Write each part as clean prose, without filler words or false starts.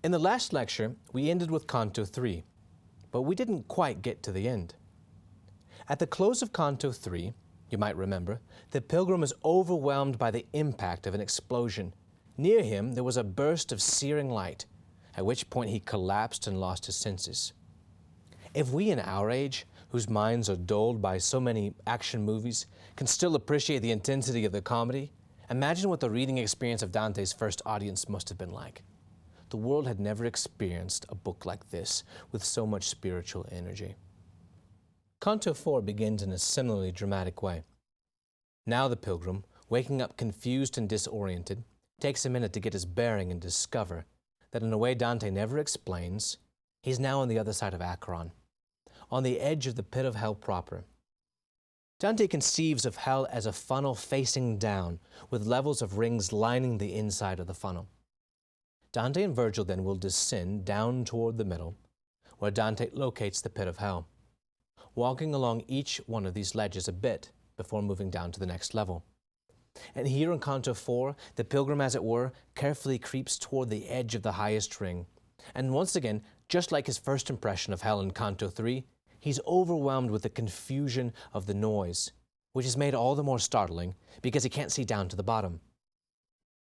In the last lecture, we ended with Canto 3, but we didn't quite get to the end. At the close of Canto 3, you might remember, the pilgrim is overwhelmed by the impact of an explosion. Near him, there was a burst of searing light, at which point he collapsed and lost his senses. If we in our age, whose minds are dulled by so many action movies, can still appreciate the intensity of the comedy, imagine what the reading experience of Dante's first audience must have been like. The world had never experienced a book like this with so much spiritual energy. Canto 4 begins in a similarly dramatic way. Now the pilgrim, waking up confused and disoriented, takes a minute to get his bearing and discover that in a way Dante never explains, he's now on the other side of Acheron, on the edge of the pit of hell proper. Dante conceives of hell as a funnel facing down, with levels of rings lining the inside of the funnel. Dante and Virgil then will descend down toward the middle, where Dante locates the pit of hell, walking along each one of these ledges a bit before moving down to the next level. And here in Canto 4, the pilgrim, as it were, carefully creeps toward the edge of the highest ring. And once again, just like his first impression of hell in Canto 3, he's overwhelmed with the confusion of the noise, which is made all the more startling because he can't see down to the bottom.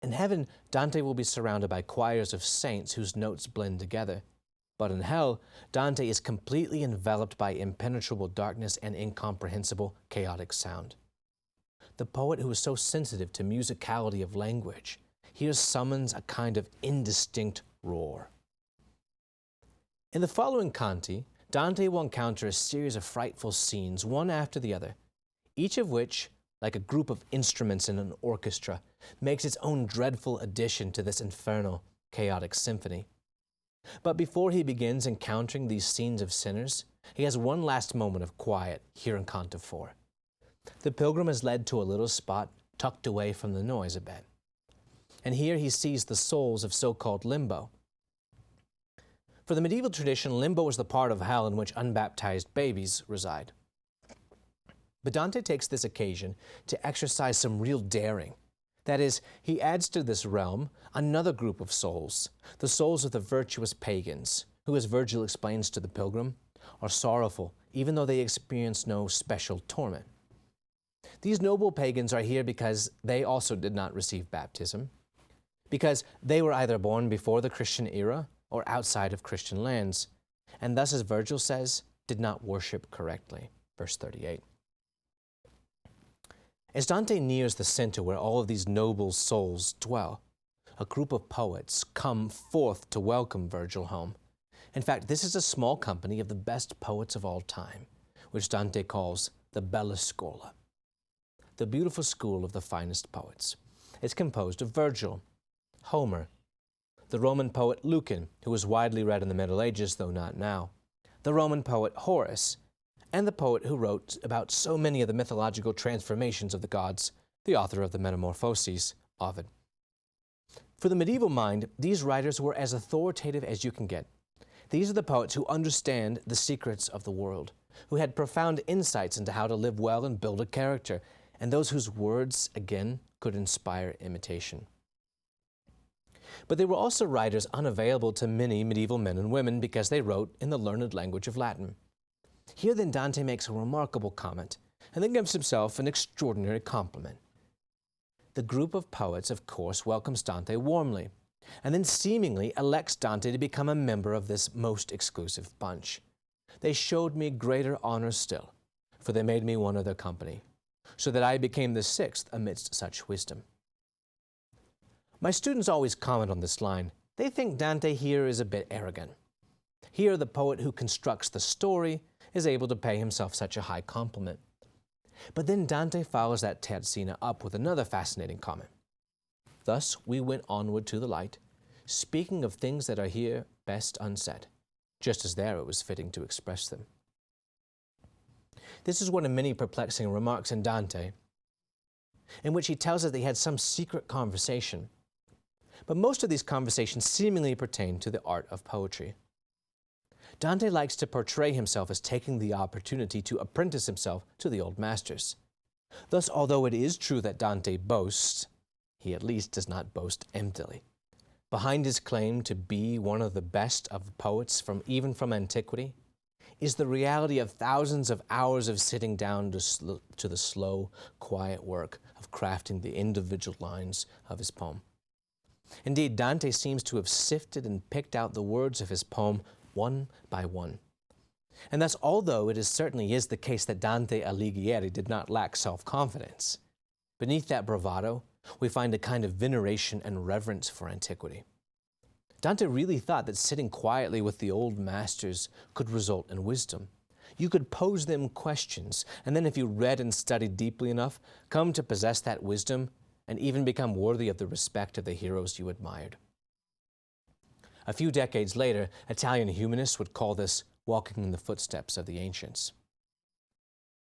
In heaven, Dante will be surrounded by choirs of saints whose notes blend together. But in hell, Dante is completely enveloped by impenetrable darkness and incomprehensible, chaotic sound. The poet who is so sensitive to musicality of language here summons a kind of indistinct roar. In the following canti, Dante will encounter a series of frightful scenes, one after the other, each of which, like a group of instruments in an orchestra, makes its own dreadful addition to this infernal, chaotic symphony. But before he begins encountering these scenes of sinners, he has one last moment of quiet here in Canto 4. The pilgrim is led to a little spot tucked away from the noise a bit. And here he sees the souls of so-called limbo. For the medieval tradition, limbo is the part of hell in which unbaptized babies reside. But Dante takes this occasion to exercise some real daring. That is, he adds to this realm another group of souls, the souls of the virtuous pagans, who, as Virgil explains to the pilgrim, are sorrowful, even though they experience no special torment. These noble pagans are here because they also did not receive baptism, because they were either born before the Christian era or outside of Christian lands, and thus, as Virgil says, did not worship correctly. Verse 38. As Dante nears the center where all of these noble souls dwell, a group of poets come forth to welcome Virgil home. In fact, this is a small company of the best poets of all time, which Dante calls the Bella Scuola, the beautiful school of the finest poets. It's composed of Virgil, Homer, the Roman poet Lucan, who was widely read in the Middle Ages, though not now, the Roman poet Horace, and the poet who wrote about so many of the mythological transformations of the gods, the author of the Metamorphoses, Ovid. For the medieval mind, these writers were as authoritative as you can get. These are the poets who understand the secrets of the world, who had profound insights into how to live well and build a character, and those whose words, again, could inspire imitation. But they were also writers unavailable to many medieval men and women because they wrote in the learned language of Latin. Here then Dante makes a remarkable comment, and then gives himself an extraordinary compliment. The group of poets, of course, welcomes Dante warmly, and then seemingly elects Dante to become a member of this most exclusive bunch. They showed me greater honor still, for they made me one of their company, so that I became the sixth amidst such wisdom. My students always comment on this line. They think Dante here is a bit arrogant. Here the poet who constructs the story is able to pay himself such a high compliment. But then Dante follows that terzina up with another fascinating comment. Thus we went onward to the light, speaking of things that are here best unsaid, just as there it was fitting to express them. This is one of many perplexing remarks in Dante, in which he tells us that he had some secret conversation. But most of these conversations seemingly pertain to the art of poetry. Dante likes to portray himself as taking the opportunity to apprentice himself to the old masters. Thus, although it is true that Dante boasts, he at least does not boast emptily. behind his claim to be one of the best of poets even from antiquity, is the reality of thousands of hours of sitting down to the slow, quiet work of crafting the individual lines of his poem. Indeed, Dante seems to have sifted and picked out the words of his poem one by one. And thus, although it certainly is the case that Dante Alighieri did not lack self-confidence, beneath that bravado, we find a kind of veneration and reverence for antiquity. Dante really thought that sitting quietly with the old masters could result in wisdom. You could pose them questions, and then if you read and studied deeply enough, come to possess that wisdom and even become worthy of the respect of the heroes you admired. A few decades later, Italian humanists would call this walking in the footsteps of the ancients.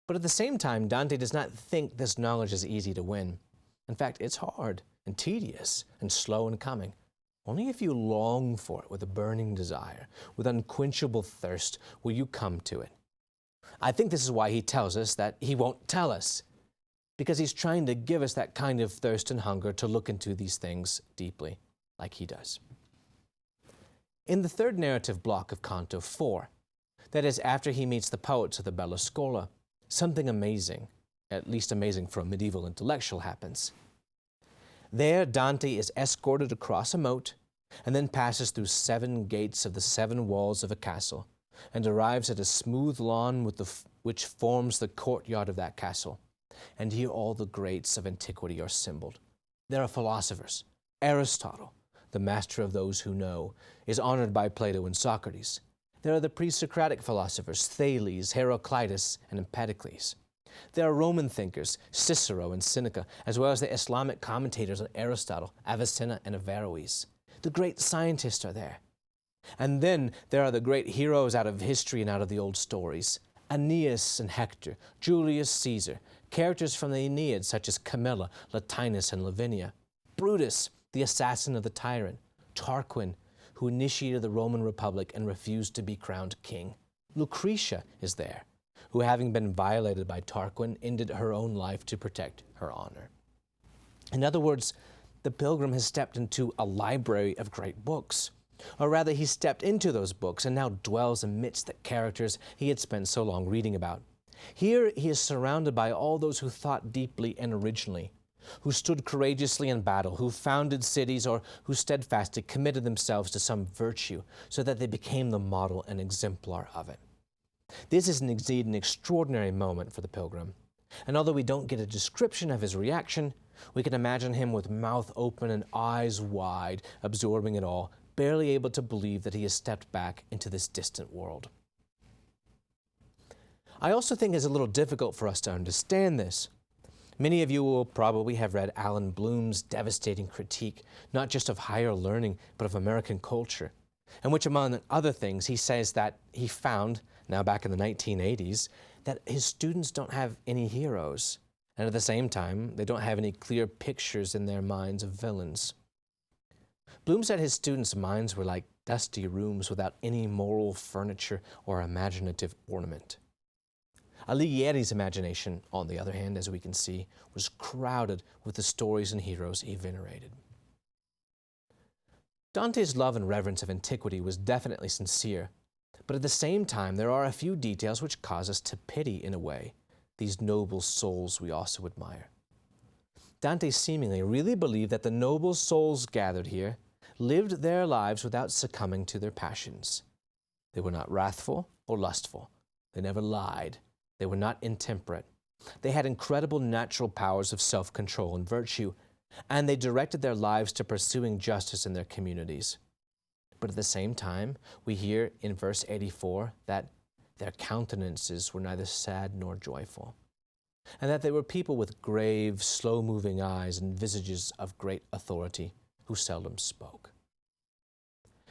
But at the same time, Dante does not think this knowledge is easy to win. In fact, it's hard and tedious and slow in coming. Only if you long for it with a burning desire, with unquenchable thirst, will you come to it. I think this is why he tells us that he won't tell us, because he's trying to give us that kind of thirst and hunger to look into these things deeply, like he does. In the third narrative block of Canto 4, that is, after he meets the poets of the Bella Scuola, something amazing, at least amazing for a medieval intellectual, happens. There, Dante is escorted across a moat and then passes through 7 gates of the 7 walls of a castle and arrives at a smooth lawn which forms the courtyard of that castle. And here all the greats of antiquity are assembled. There are philosophers. Aristotle, the master of those who know, is honored by Plato and Socrates. There are the pre-Socratic philosophers, Thales, Heraclitus, and Empedocles. There are Roman thinkers, Cicero and Seneca, as well as the Islamic commentators on Aristotle, Avicenna and Averroes. The great scientists are there. And then there are the great heroes out of history and out of the old stories. Aeneas and Hector, Julius Caesar, characters from the Aeneid such as Camilla, Latinus, and Lavinia. Brutus, the assassin of the tyrant. Tarquin, who initiated the Roman Republic and refused to be crowned king. Lucretia is there, who, having been violated by Tarquin, ended her own life to protect her honor. In other words, the pilgrim has stepped into a library of great books. Or rather, he stepped into those books and now dwells amidst the characters he had spent so long reading about. Here he is surrounded by all those who thought deeply and originally, who stood courageously in battle, who founded cities, or who steadfastly committed themselves to some virtue so that they became the model and exemplar of it. This is indeed an extraordinary moment for the pilgrim, and although we don't get a description of his reaction, we can imagine him with mouth open and eyes wide, absorbing it all, barely able to believe that he has stepped back into this distant world. I also think it's a little difficult for us to understand this. Many of you will probably have read Alan Bloom's devastating critique, not just of higher learning, but of American culture, in which, among other things, he says that he found, now back in the 1980s, that his students don't have any heroes, and at the same time, they don't have any clear pictures in their minds of villains. Bloom said his students' minds were like dusty rooms without any moral furniture or imaginative ornament. Alighieri's imagination, on the other hand, as we can see, was crowded with the stories and heroes he venerated. Dante's love and reverence of antiquity was definitely sincere, but at the same time there are a few details which cause us to pity, in a way, these noble souls we also admire. Dante seemingly really believed that the noble souls gathered here lived their lives without succumbing to their passions. They were not wrathful or lustful. They never lied. They were not intemperate. They had incredible natural powers of self-control and virtue, and they directed their lives to pursuing justice in their communities. But at the same time, we hear in verse 84 that their countenances were neither sad nor joyful, and that they were people with grave, slow-moving eyes and visages of great authority who seldom spoke.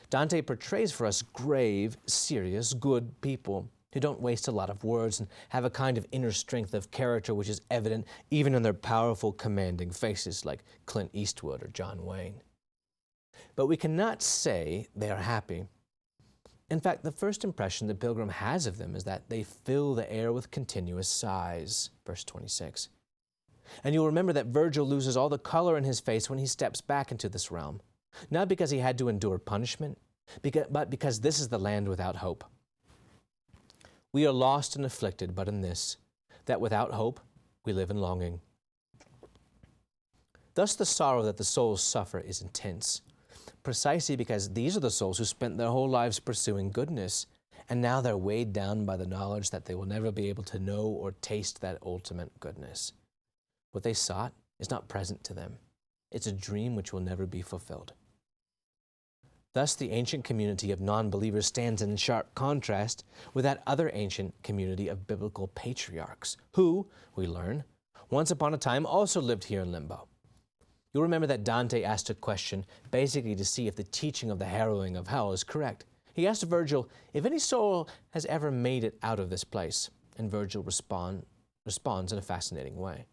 Dante portrays for us grave, serious, good people who don't waste a lot of words and have a kind of inner strength of character which is evident even in their powerful, commanding faces like Clint Eastwood or John Wayne. But we cannot say they are happy. In fact, the first impression the pilgrim has of them is that they fill the air with continuous sighs, verse 26. And you'll remember that Virgil loses all the color in his face when he steps back into this realm. not because he had to endure punishment, but because this is the land without hope. We are lost and afflicted, but in this, that without hope we live in longing. Thus the sorrow that the souls suffer is intense, precisely because these are the souls who spent their whole lives pursuing goodness, and now they're weighed down by the knowledge that they will never be able to know or taste that ultimate goodness. What they sought is not present to them. It's a dream which will never be fulfilled. Thus, the ancient community of non-believers stands in sharp contrast with that other ancient community of biblical patriarchs, who, we learn, once upon a time also lived here in limbo. You'll remember that Dante asked a question basically to see if the teaching of the harrowing of hell is correct. He asked Virgil if any soul has ever made it out of this place, and Virgil responds in a fascinating way.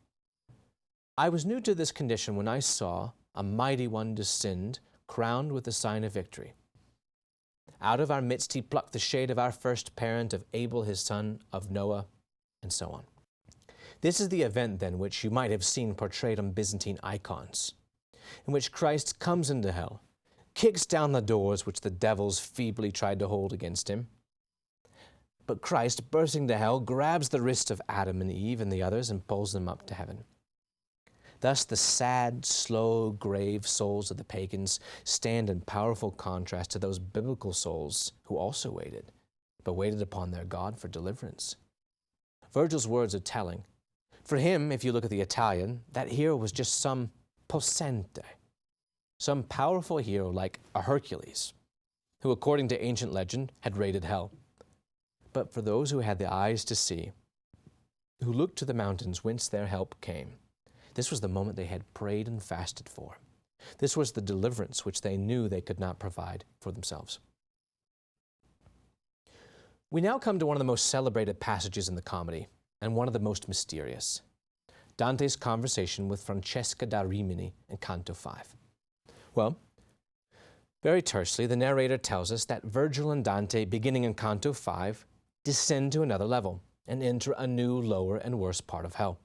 I was new to this condition when I saw a mighty one descend, crowned with the sign of victory. Out of our midst he plucked the shade of our first parent, of Abel his son, of Noah, and so on. This is the event, then, which you might have seen portrayed on Byzantine icons, in which Christ comes into hell, kicks down the doors which the devils feebly tried to hold against him. But Christ, bursting to hell, grabs the wrist of Adam and Eve and the others and pulls them up to heaven. Thus the sad, slow, grave souls of the pagans stand in powerful contrast to those biblical souls who also waited, but waited upon their God for deliverance. Virgil's words are telling. For him, if you look at the Italian, that hero was just some possente, some powerful hero like a Hercules, who, according to ancient legend, had raided hell. But for those who had the eyes to see, who looked to the mountains whence their help came, this was the moment they had prayed and fasted for. This was the deliverance which they knew they could not provide for themselves. We now come to one of the most celebrated passages in the comedy, and one of the most mysterious. Dante's conversation with Francesca da Rimini in Canto 5. Well, very tersely, the narrator tells us that Virgil and Dante, beginning in Canto 5, descend to another level and enter a new, lower, and worse part of hell.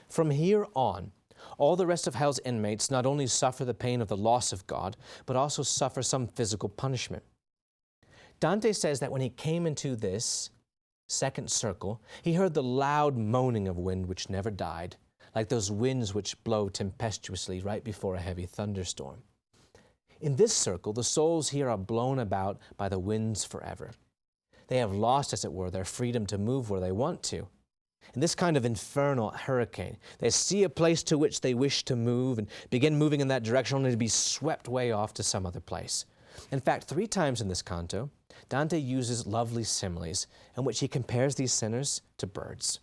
From here on, all the rest of hell's inmates not only suffer the pain of the loss of God, but also suffer some physical punishment. Dante says that when he came into this second circle, he heard the loud moaning of wind which never died, like those winds which blow tempestuously right before a heavy thunderstorm. In this circle, the souls here are blown about by the winds forever. They have lost, as it were, their freedom to move where they want to. In this kind of infernal hurricane, they see a place to which they wish to move and begin moving in that direction only to be swept way off to some other place. In fact, 3 times in this canto, Dante uses lovely similes in which he compares these sinners to birds.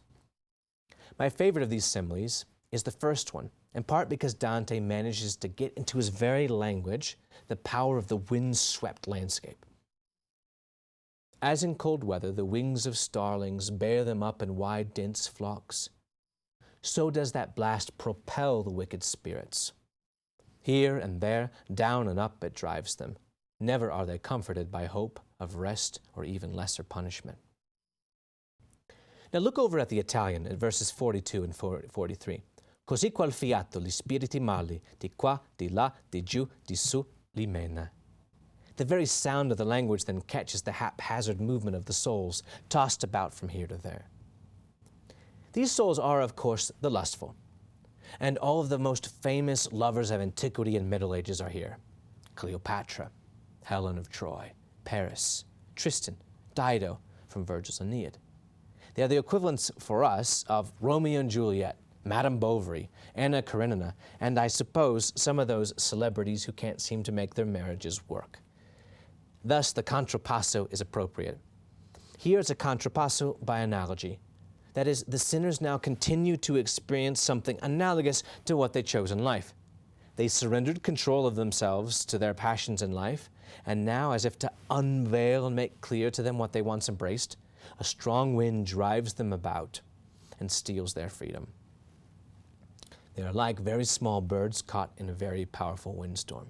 My favorite of these similes is the first one, in part because Dante manages to get into his very language the power of the wind-swept landscape. As in cold weather, the wings of starlings bear them up in wide, dense flocks, so does that blast propel the wicked spirits. Here and there, down and up, it drives them. Never are they comforted by hope of rest or even lesser punishment. Now look over at the Italian at verses 42 and 43. Così qual fiato li spiriti mali, di qua, di là, di giù, di su, li mena. The very sound of the language then catches the haphazard movement of the souls, tossed about from here to there. These souls are, of course, the lustful, and all of the most famous lovers of antiquity and Middle Ages are here. Cleopatra, Helen of Troy, Paris, Tristan, Dido from Virgil's Aeneid. They are the equivalents for us of Romeo and Juliet, Madame Bovary, Anna Karenina, and I suppose some of those celebrities who can't seem to make their marriages work. Thus, the contrapasso is appropriate. Here is a contrapasso by analogy. That is, the sinners now continue to experience something analogous to what they chose in life. They surrendered control of themselves to their passions in life, and now, as if to unveil and make clear to them what they once embraced, a strong wind drives them about and steals their freedom. They are like very small birds caught in a very powerful windstorm.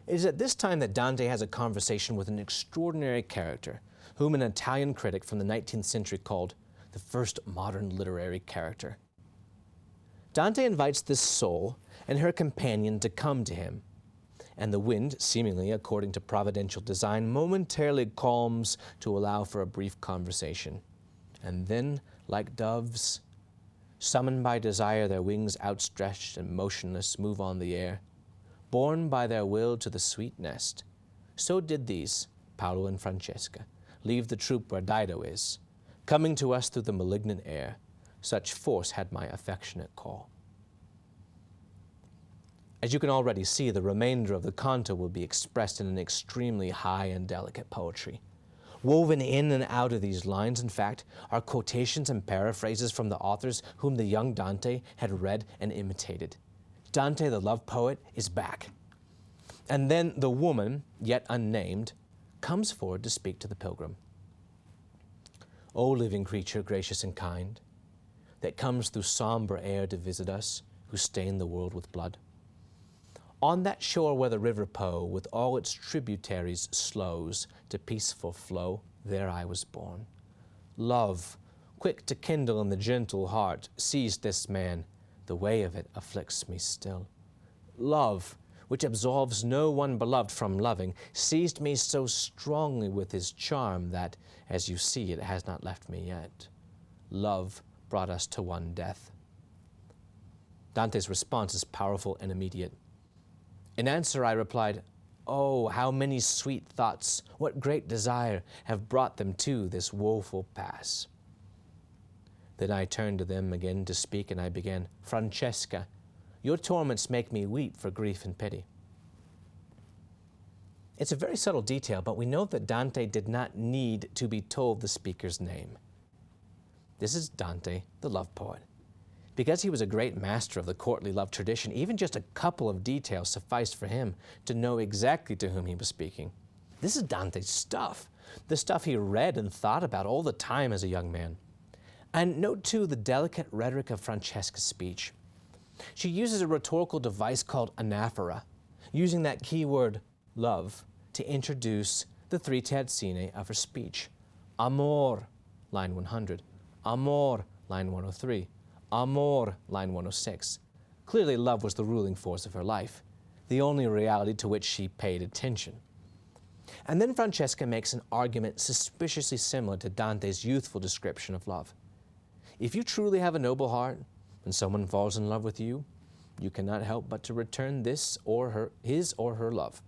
It is at this time that Dante has a conversation with an extraordinary character, whom an Italian critic from the 19th century called the first modern literary character. Dante invites this soul and her companion to come to him, and the wind, seemingly according to providential design, momentarily calms to allow for a brief conversation. And then, like doves, summoned by desire, their wings outstretched and motionless, move on the air, borne by their will to the sweet nest. So did these, Paolo and Francesca, leave the troop where Dido is, coming to us through the malignant air. Such force had my affectionate call. As you can already see, the remainder of the canto will be expressed in an extremely high and delicate poetry. Woven in and out of these lines, in fact, are quotations and paraphrases from the authors whom the young Dante had read and imitated. Dante, the love poet, is back. And then the woman, yet unnamed, comes forward to speak to the pilgrim. O living creature, gracious and kind, that comes through somber air to visit us, who stain the world with blood. On that shore where the river Po, with all its tributaries, slows to peaceful flow, there I was born. Love, quick to kindle in the gentle heart, seized this man. The way of it afflicts me still. Love, which absolves no one beloved from loving, seized me so strongly with his charm that, as you see, it has not left me yet. Love brought us to one death. Dante's response is powerful and immediate. In answer, I replied, "Oh, how many sweet thoughts, what great desire have brought them to this woeful pass." Then I turned to them again to speak, and I began, "Francesca, your torments make me weep for grief and pity." It's a very subtle detail, but we know that Dante did not need to be told the speaker's name. This is Dante, the love poet. Because he was a great master of the courtly love tradition, even just a couple of details sufficed for him to know exactly to whom he was speaking. This is Dante's stuff, the stuff he read and thought about all the time as a young man. And note, too, the delicate rhetoric of Francesca's speech. She uses a rhetorical device called anaphora, using that key word, love, to introduce the three terzine of her speech. Amor, line 100. Amor, line 103. Amor, line 106. Clearly, love was the ruling force of her life, the only reality to which she paid attention. And then Francesca makes an argument suspiciously similar to Dante's youthful description of love. If you truly have a noble heart and someone falls in love with you, you cannot help but to return his or her love.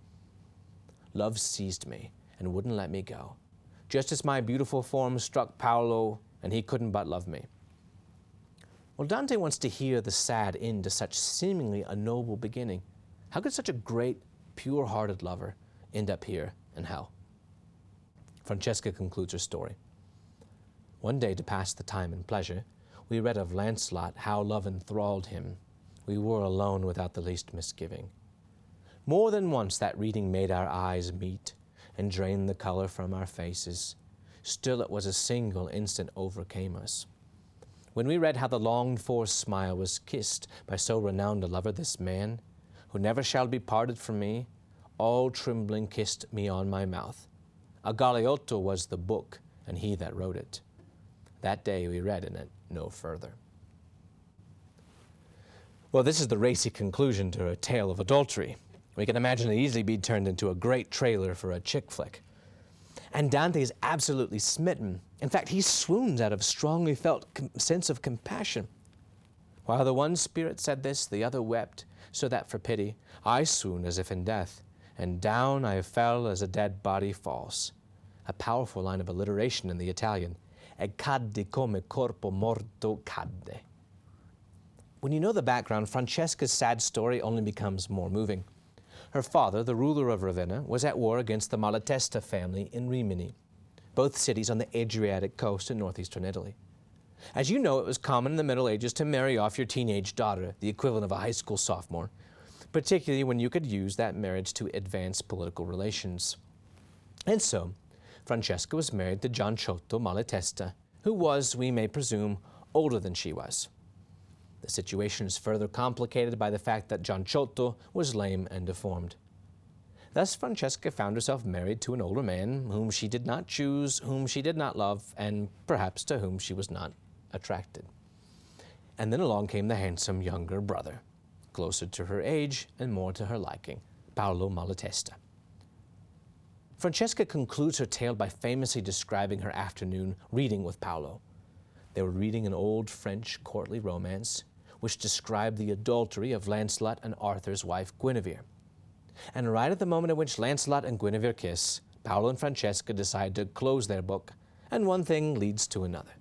Love seized me and wouldn't let me go, just as my beautiful form struck Paolo and he couldn't but love me. Well, Dante wants to hear the sad end to such seemingly a noble beginning. How could such a great, pure-hearted lover end up here in hell? Francesca concludes her story. One day, to pass the time in pleasure, we read of Lancelot, how love enthralled him. We were alone without the least misgiving. More than once that reading made our eyes meet and drained the color from our faces. Still it was a single instant overcame us. When we read how the longed-for smile was kissed by so renowned a lover, this man, who never shall be parted from me, all trembling kissed me on my mouth. A Galeotto was the book, and he that wrote it. That day we read in it no further. Well, this is the racy conclusion to a tale of adultery. We can imagine it easily be turned into a great trailer for a chick flick. And Dante is absolutely smitten. In fact, he swoons out of strongly felt sense of compassion. While the one spirit said this, the other wept, so that for pity I swooned as if in death, and down I fell as a dead body falls. A powerful line of alliteration in the Italian. E cadde come corpo morto cadde. When you know the background, Francesca's sad story only becomes more moving. Her father, the ruler of Ravenna, was at war against the Malatesta family in Rimini, both cities on the Adriatic coast in northeastern Italy. As you know, it was common in the Middle Ages to marry off your teenage daughter, the equivalent of a high school sophomore, particularly when you could use that marriage to advance political relations. And so, Francesca was married to Gianciotto Malatesta, who was, we may presume, older than she was. The situation is further complicated by the fact that Gianciotto was lame and deformed. Thus, Francesca found herself married to an older man whom she did not choose, whom she did not love, and perhaps to whom she was not attracted. And then along came the handsome younger brother, closer to her age and more to her liking, Paolo Malatesta. Francesca concludes her tale by famously describing her afternoon reading with Paolo. They were reading an old French courtly romance which described the adultery of Lancelot and Arthur's wife Guinevere. And right at the moment in which Lancelot and Guinevere kiss, Paolo and Francesca decide to close their book, and one thing leads to another.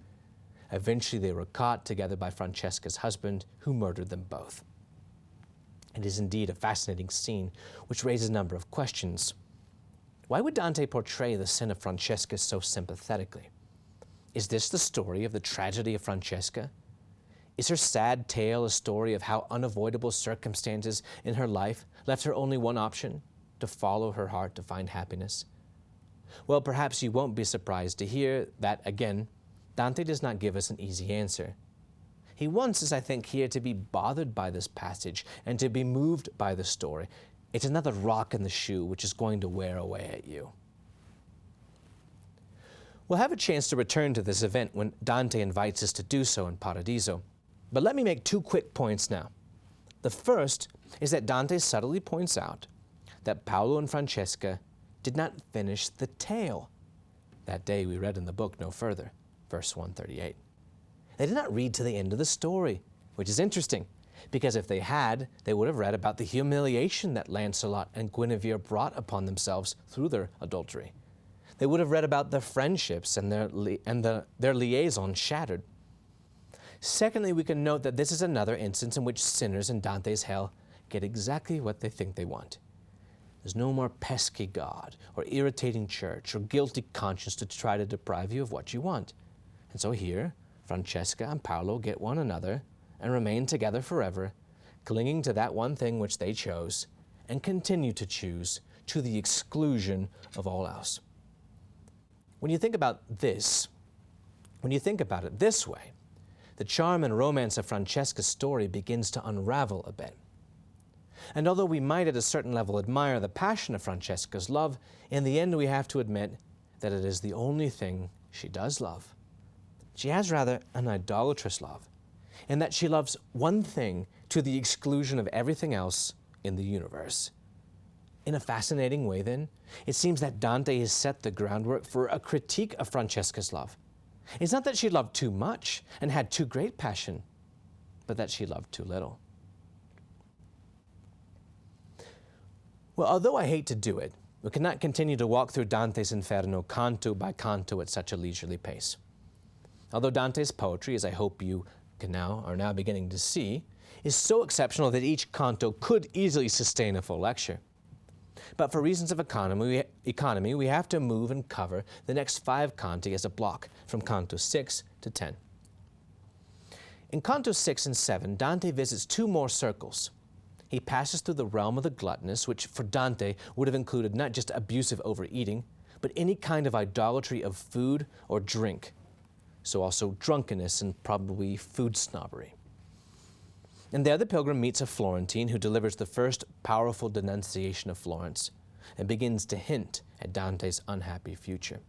Eventually they were caught together by Francesca's husband, who murdered them both. It is indeed a fascinating scene which raises a number of questions. Why would Dante portray the sin of Francesca so sympathetically? Is this the story of the tragedy of Francesca? Is her sad tale a story of how unavoidable circumstances in her life left her only one option, to follow her heart to find happiness? Well, perhaps you won't be surprised to hear that, again, Dante does not give us an easy answer. He wants us, I think, here to be bothered by this passage and to be moved by the story. It's another rock in the shoe which is going to wear away at you. We'll have a chance to return to this event when Dante invites us to do so in Paradiso. But let me make two quick points now. The first is that Dante subtly points out that Paolo and Francesca did not finish the tale. That day we read in the book no further, verse 138. They did not read to the end of the story, which is interesting, because if they had, they would have read about the humiliation that Lancelot and Guinevere brought upon themselves through their adultery. They would have read about their friendships and their liaison shattered. Secondly, we can note that this is another instance in which sinners in Dante's hell get exactly what they think they want. There's no more pesky God or irritating church or guilty conscience to try to deprive you of what you want. And so here, Francesca and Paolo get one another and remain together forever, clinging to that one thing which they chose and continue to choose to the exclusion of all else. When you think about it this way, the charm and romance of Francesca's story begins to unravel a bit. And although we might at a certain level admire the passion of Francesca's love, in the end we have to admit that it is the only thing she does love. She has rather an idolatrous love, in that she loves one thing to the exclusion of everything else in the universe. In a fascinating way, then, it seems that Dante has set the groundwork for a critique of Francesca's love. It's not that she loved too much and had too great passion, but that she loved too little. Well, although I hate to do it, we cannot continue to walk through Dante's Inferno canto by canto at such a leisurely pace. Although Dante's poetry, as I hope you are now beginning to see, is so exceptional that each canto could easily sustain a full lecture. But for reasons of economy, we have to move and cover the next 5 canti as a block, from canto 6 to 10. In canto 6 and 7, Dante visits 2 more circles. He passes through the realm of the gluttonous, which for Dante would have included not just abusive overeating, but any kind of idolatry of food or drink. So also drunkenness and probably food snobbery. And there the pilgrim meets a Florentine who delivers the first powerful denunciation of Florence and begins to hint at Dante's unhappy future.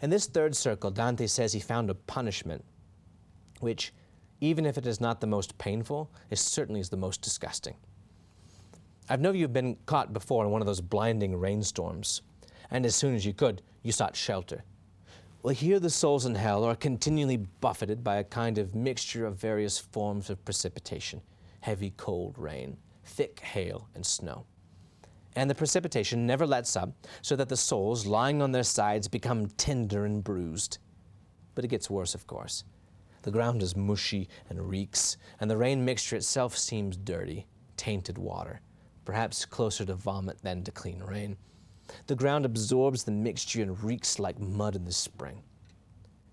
In this 3rd circle, Dante says he found a punishment which, even if it is not the most painful, it certainly is the most disgusting. I know you've been caught before in one of those blinding rainstorms, and as soon as you could, you sought shelter. Well, here the souls in hell are continually buffeted by a kind of mixture of various forms of precipitation, heavy cold rain, thick hail, and snow. And the precipitation never lets up, so that the souls lying on their sides become tender and bruised. But it gets worse, of course. The ground is mushy and reeks, and the rain mixture itself seems dirty, tainted water, perhaps closer to vomit than to clean rain. The ground absorbs the mixture and reeks like mud in the spring.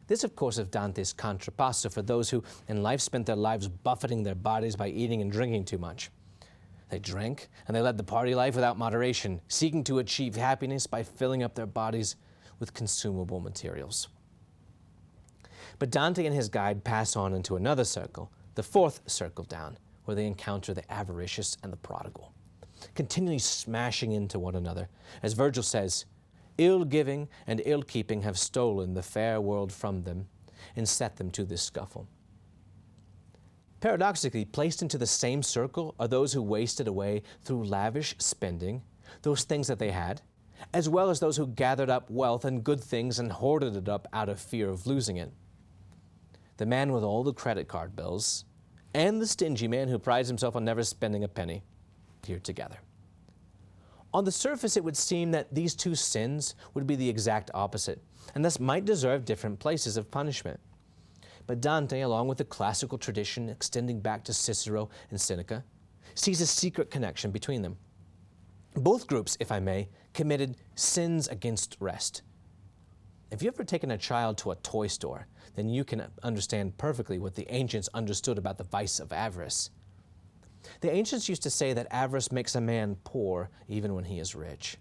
This, of course, is Dante's contrapasso for those who in life spent their lives buffeting their bodies by eating and drinking too much. They drank, and they led the party life without moderation, seeking to achieve happiness by filling up their bodies with consumable materials. But Dante and his guide pass on into another circle, the 4th circle down, where they encounter the avaricious and the prodigal, continually smashing into one another. As Virgil says, ill-giving and ill-keeping have stolen the fair world from them and set them to this scuffle. Paradoxically, placed into the same circle are those who wasted away through lavish spending those things that they had, as well as those who gathered up wealth and good things and hoarded it up out of fear of losing it. The man with all the credit card bills and the stingy man who prides himself on never spending a penny here together. On the surface, it would seem that these two sins would be the exact opposite, and thus might deserve different places of punishment. But Dante, along with the classical tradition extending back to Cicero and Seneca, sees a secret connection between them. Both groups, if I may, committed sins against rest. If you've ever taken a child to a toy store, then you can understand perfectly what the ancients understood about the vice of avarice. The ancients used to say that avarice makes a man poor even when he is rich,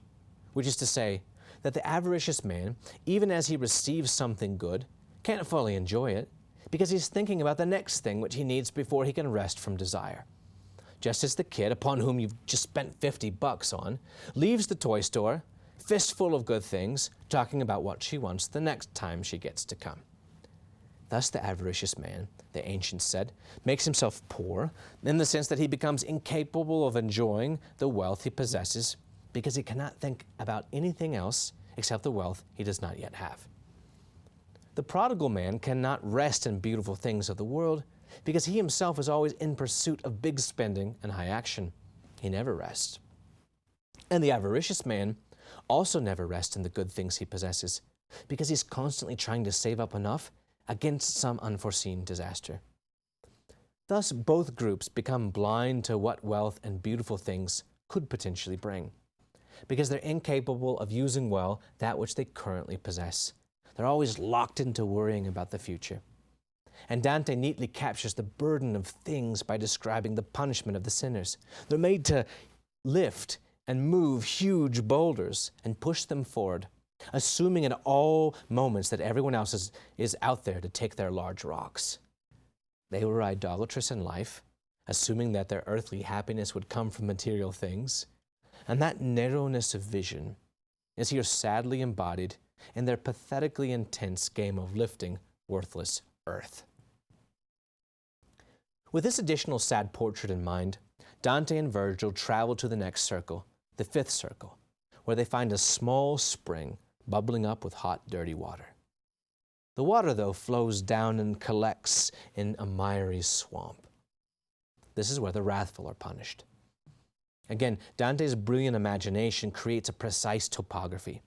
which is to say that the avaricious man, even as he receives something good, can't fully enjoy it because he's thinking about the next thing which he needs before he can rest from desire. Just as the kid, upon whom you've just spent $50 on, leaves the toy store, fistful of good things, talking about what she wants the next time she gets to come. Thus the avaricious man, the ancients said, makes himself poor in the sense that he becomes incapable of enjoying the wealth he possesses because he cannot think about anything else except the wealth he does not yet have. The prodigal man cannot rest in beautiful things of the world because he himself is always in pursuit of big spending and high action. He never rests. And the avaricious man also never rests in the good things he possesses because he's constantly trying to save up enough against some unforeseen disaster. Thus, both groups become blind to what wealth and beautiful things could potentially bring because they're incapable of using well that which they currently possess. They're always locked into worrying about the future. And Dante neatly captures the burden of things by describing the punishment of the sinners. They're made to lift and move huge boulders and push them forward, assuming at all moments that everyone else is out there to take their large rocks. They were idolatrous in life, assuming that their earthly happiness would come from material things. And that narrowness of vision is here sadly embodied in their pathetically intense game of lifting worthless earth. With this additional sad portrait in mind, Dante and Virgil travel to the next circle, the fifth circle, where they find a small spring bubbling up with hot, dirty water. The water, though, flows down and collects in a miry swamp. This is where the wrathful are punished. Again, Dante's brilliant imagination creates a precise topography.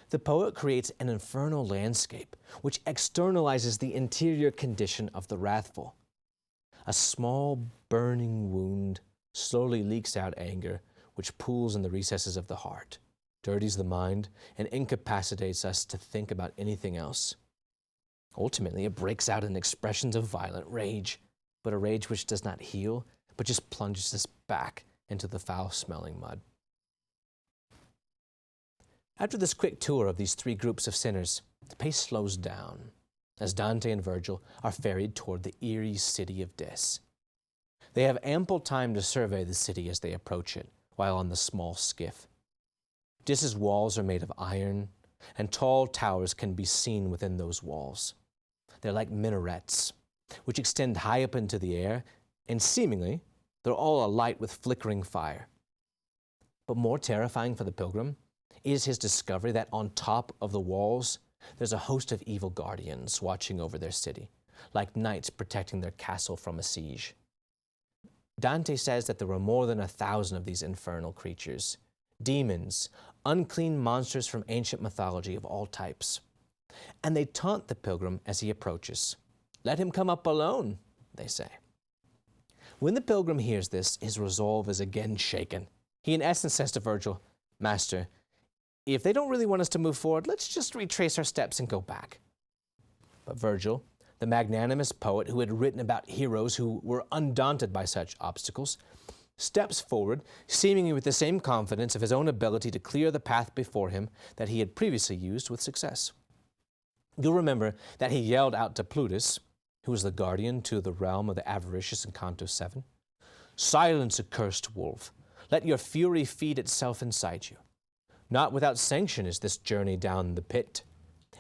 The poet creates an infernal landscape which externalizes the interior condition of the wrathful. A small burning wound slowly leaks out anger, which pools in the recesses of the heart, dirties the mind, and incapacitates us to think about anything else. Ultimately, it breaks out in expressions of violent rage, but a rage which does not heal, but just plunges us back into the foul-smelling mud. After this quick tour of these three groups of sinners, the pace slows down as Dante and Virgil are ferried toward the eerie city of Dis. They have ample time to survey the city as they approach it, while on the small skiff. Dis's walls are made of iron, and tall towers can be seen within those walls. They're like minarets, which extend high up into the air, and seemingly, they're all alight with flickering fire. But more terrifying for the pilgrim is his discovery that on top of the walls, there's a host of evil guardians watching over their city, like knights protecting their castle from a siege. Dante says that there were more than 1,000 of these infernal creatures, demons, unclean monsters from ancient mythology of all types. And they taunt the pilgrim as he approaches. "Let him come up alone," they say. When the pilgrim hears this, his resolve is again shaken. He in essence says to Virgil, "Master, if they don't really want us to move forward, let's just retrace our steps and go back." But Virgil, the magnanimous poet who had written about heroes who were undaunted by such obstacles, steps forward, seemingly with the same confidence of his own ability to clear the path before him that he had previously used with success. You'll remember that he yelled out to Plutus, who was the guardian to the realm of the avaricious in Canto 7, "Silence, accursed wolf! Let your fury feed itself inside you. Not without sanction is this journey down the pit.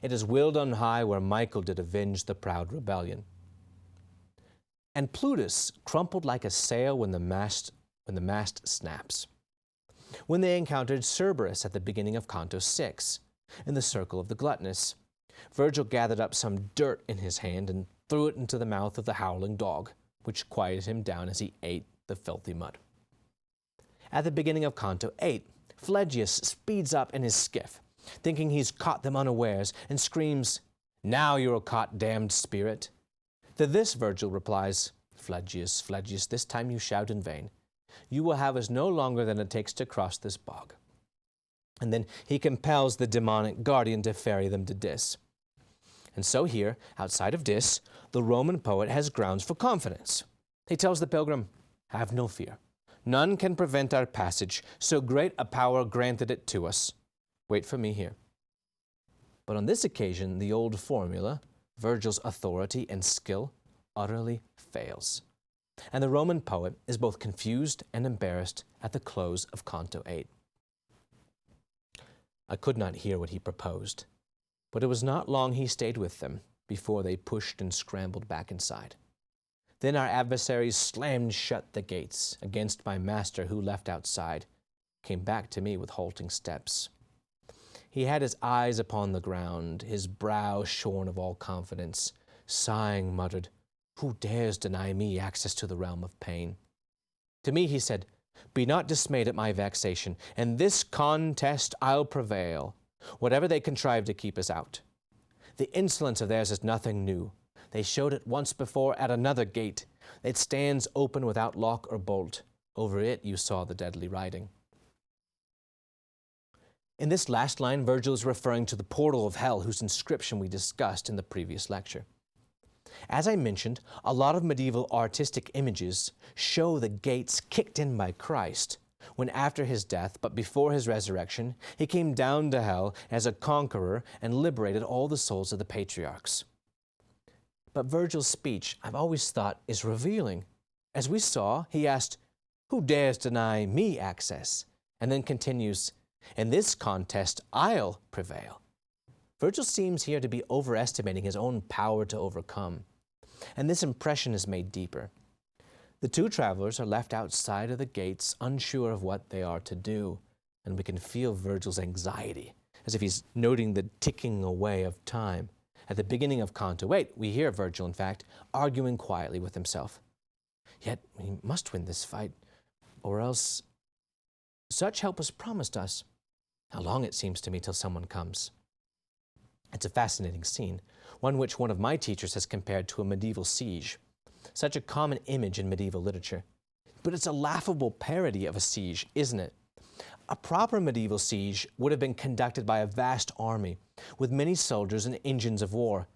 It is willed on high where Michael did avenge the proud rebellion." and Plutus crumpled like a sail when the mast snaps. When they encountered Cerberus at the beginning of Canto 6, in the circle of the gluttonous, Virgil gathered up some dirt in his hand and threw it into the mouth of the howling dog, which quieted him down as he ate the filthy mud. At the beginning of Canto 8, Phlegyas speeds up in his skiff, thinking he's caught them unawares, and screams, "Now you're caught, damned spirit." To this Virgil replies, "Phlegyas, Phlegyas, this time you shout in vain. You will have us no longer than it takes to cross this bog." And then he compels the demonic guardian to ferry them to Dis. And so here, outside of Dis, the Roman poet has grounds for confidence. He tells the pilgrim, "Have no fear. None can prevent our passage. So great a power granted it to us. Wait for me here." But on this occasion, the old formula, Virgil's authority and skill, utterly fails. And the Roman poet is both confused and embarrassed at the close of Canto 8. I could not hear what he proposed, but it was not long he stayed with them before they pushed and scrambled back inside. Then our adversaries slammed shut the gates against my master, who, left outside, came back to me with halting steps. He had his eyes upon the ground, his brow shorn of all confidence, sighing muttered, "Who dares deny me access to the realm of pain?" To me he said, "Be not dismayed at my vexation. In this contest I'll prevail, whatever they contrive to keep us out. The insolence of theirs is nothing new. They showed it once before at another gate. It stands open without lock or bolt. Over it you saw the deadly writing." In this last line, Virgil is referring to the portal of hell, whose inscription we discussed in the previous lecture. As I mentioned, a lot of medieval artistic images show the gates kicked in by Christ, when after his death, but before his resurrection, he came down to hell as a conqueror and liberated all the souls of the patriarchs. But Virgil's speech, I've always thought, is revealing. As we saw, he asked, "Who dares deny me access?" And then continues, "In this contest, I'll prevail." Virgil seems here to be overestimating his own power to overcome, and this impression is made deeper. The two travelers are left outside of the gates, unsure of what they are to do, and we can feel Virgil's anxiety, as if he's noting the ticking away of time. At the beginning of Canto 8, we hear Virgil, in fact, arguing quietly with himself. Yet we must win this fight, or else such help is promised us. How long it seems to me till someone comes. It's a fascinating scene, one which one of my teachers has compared to a medieval siege, such a common image in medieval literature. But it's a laughable parody of a siege, isn't it? A proper medieval siege would have been conducted by a vast army, with many soldiers and engines of war.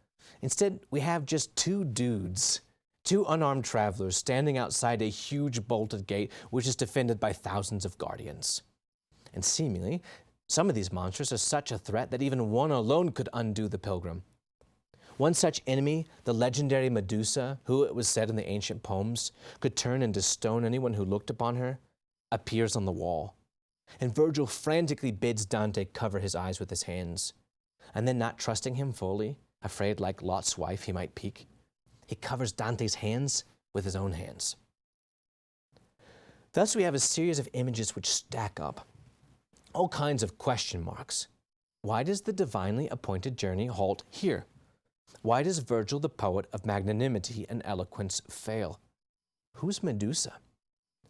Instead, we have just two dudes, two unarmed travelers standing outside a huge bolted gate which is defended by thousands of guardians. And seemingly, some of these monsters are such a threat that even one alone could undo the pilgrim. One such enemy, the legendary Medusa, who, it was said in the ancient poems, could turn into stone anyone who looked upon her, appears on the wall. And Virgil frantically bids Dante cover his eyes with his hands. And then, not trusting him fully, afraid like Lot's wife he might peek, he covers Dante's hands with his own hands. Thus we have a series of images which stack up. All kinds of question marks. Why does the divinely appointed journey halt here? Why does Virgil, the poet of magnanimity and eloquence, fail? Who's Medusa?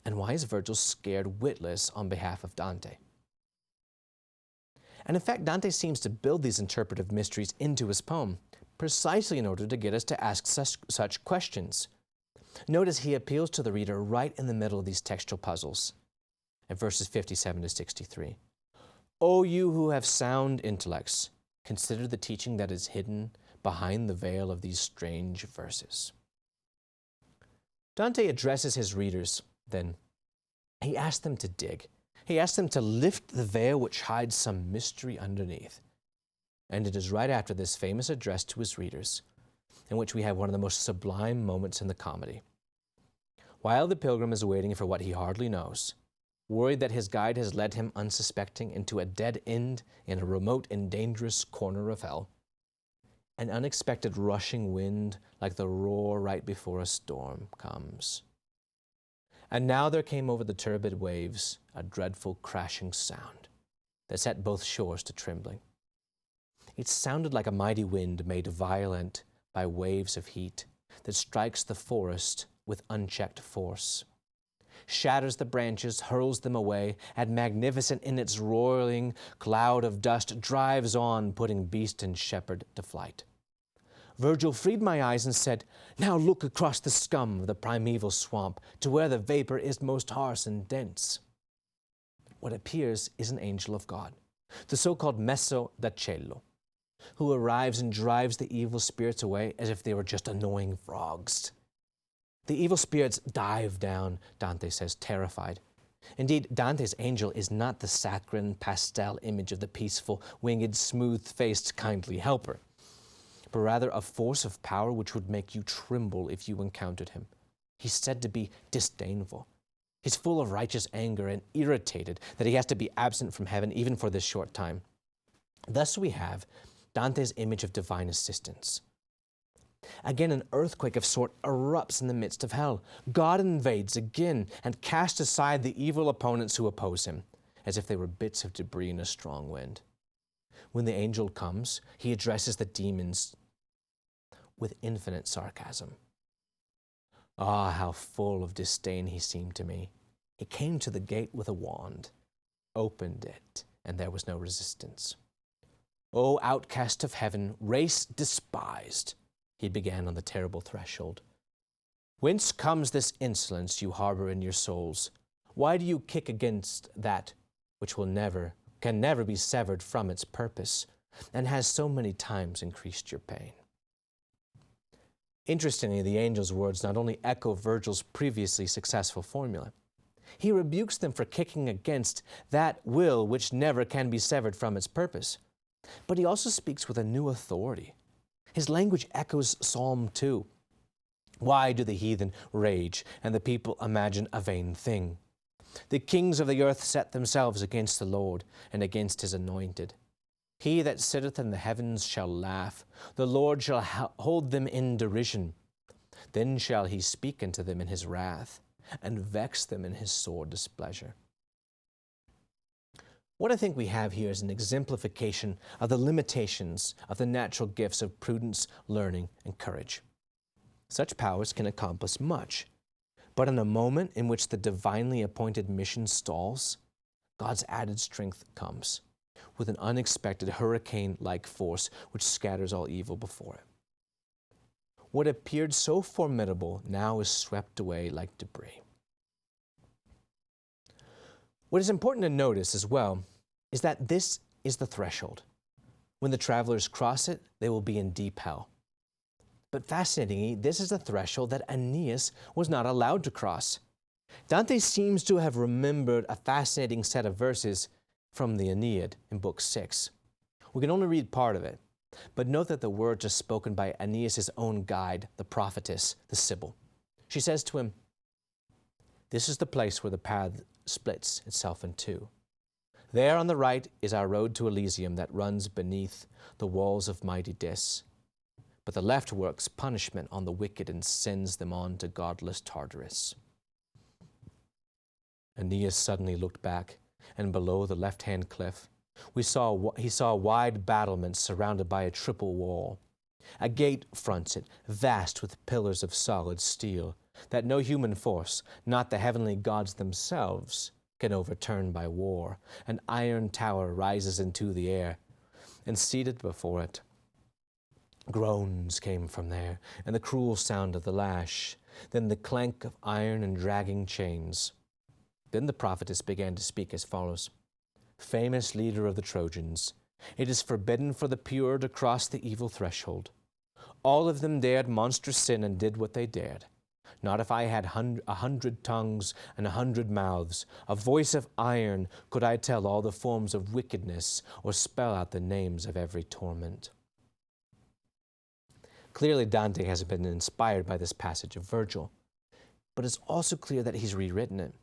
And why is Virgil scared witless on behalf of Dante? And in fact, Dante seems to build these interpretive mysteries into his poem, precisely in order to get us to ask such questions. Notice he appeals to the reader right in the middle of these textual puzzles, at verses 57 to 63. O you who have sound intellects, consider the teaching that is hidden behind the veil of these strange verses. Dante addresses his readers, then. He asks them to dig. He asks them to lift the veil which hides some mystery underneath. And it is right after this famous address to his readers, in which we have one of the most sublime moments in the comedy. While the pilgrim is waiting for what he hardly knows, worried that his guide has led him unsuspecting into a dead end in a remote and dangerous corner of hell, An unexpected rushing wind, like the roar right before a storm, comes. And now there came over the turbid waves a dreadful crashing sound that set both shores to trembling. It sounded like a mighty wind made violent by waves of heat that strikes the forest with unchecked force, shatters the branches, hurls them away, and magnificent in its roiling cloud of dust drives on, putting beast and shepherd to flight. Virgil freed my eyes and said, "Now look across the scum of the primeval swamp to where the vapor is most harsh and dense." What appears is an angel of God, the so-called messo da cielo, who arrives and drives the evil spirits away as if they were just annoying frogs. The evil spirits dive down, Dante says, terrified. Indeed, Dante's angel is not the saccharine pastel image of the peaceful, winged, smooth-faced, kindly helper, but rather a force of power which would make you tremble if you encountered him. He's said to be disdainful. He's full of righteous anger and irritated that he has to be absent from heaven even for this short time. Thus we have Dante's image of divine assistance. Again, an earthquake of sort erupts in the midst of hell. God invades again and casts aside the evil opponents who oppose him, as if they were bits of debris in a strong wind. When the angel comes, he addresses the demons with infinite sarcasm. Ah, how full of disdain he seemed to me. He came to the gate with a wand, opened it, and there was no resistance. "O outcast of heaven, race despised," he began on the terrible threshold. "Whence comes this insolence you harbor in your souls? Why do you kick against that which can never be severed from its purpose, and has so many times increased your pain?" Interestingly, the angel's words not only echo Virgil's previously successful formula. He rebukes them for kicking against that will which never can be severed from its purpose. But he also speaks with a new authority. His language echoes Psalm 2. "Why do the heathen rage, and the people imagine a vain thing? The kings of the earth set themselves against the Lord, and against his anointed. He that sitteth in the heavens shall laugh. The Lord shall hold them in derision. Then shall he speak unto them in his wrath, and vex them in his sore displeasure." What I think we have here is an exemplification of the limitations of the natural gifts of prudence, learning, and courage. Such powers can accomplish much, but in a moment in which the divinely appointed mission stalls, God's added strength comes with an unexpected hurricane-like force which scatters all evil before it. What appeared so formidable now is swept away like debris. What is important to notice as well is that this is the threshold. When the travelers cross it, they will be in deep hell. But fascinatingly, this is the threshold that Aeneas was not allowed to cross. Dante seems to have remembered a fascinating set of verses from the Aeneid in Book 6. We can only read part of it, but note that the words are spoken by Aeneas' own guide, the prophetess, the Sibyl. She says to him, "This is the place where the path splits itself in two. There on the right is our road to Elysium that runs beneath the walls of mighty Dis. But the left works punishment on the wicked and sends them on to godless Tartarus." Aeneas suddenly looked back, and below the left-hand cliff, he saw wide battlements surrounded by a triple wall. A gate fronts it, vast with pillars of solid steel, that no human force, not the heavenly gods themselves, can overturn by war. An iron tower rises into the air, and seated before it, groans came from there, and the cruel sound of the lash, then the clank of iron and dragging chains. Then the prophetess began to speak as follows. "Famous leader of the Trojans, it is forbidden for the pure to cross the evil threshold. All of them dared monstrous sin and did what they dared. Not if I had 100 tongues and 100 mouths, a voice of iron, could I tell all the forms of wickedness or spell out the names of every torment." Clearly, Dante has been inspired by this passage of Virgil, but it's also clear that he's rewritten it.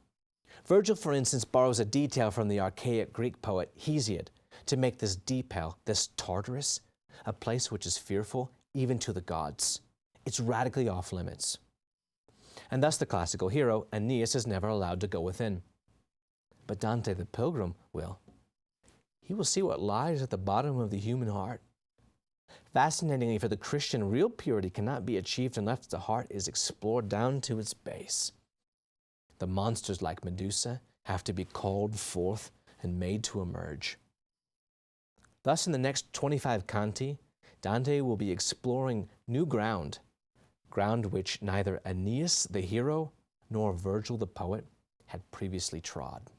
Virgil, for instance, borrows a detail from the archaic Greek poet Hesiod to make this deep hell, this Tartarus, a place which is fearful even to the gods. It's radically off limits. And thus the classical hero, Aeneas, is never allowed to go within. But Dante the pilgrim will. He will see what lies at the bottom of the human heart. Fascinatingly, for the Christian, real purity cannot be achieved unless the heart is explored down to its base. The monsters like Medusa have to be called forth and made to emerge. Thus, in the next 25 canti, Dante will be exploring new ground which neither Aeneas the hero nor Virgil the poet had previously trod.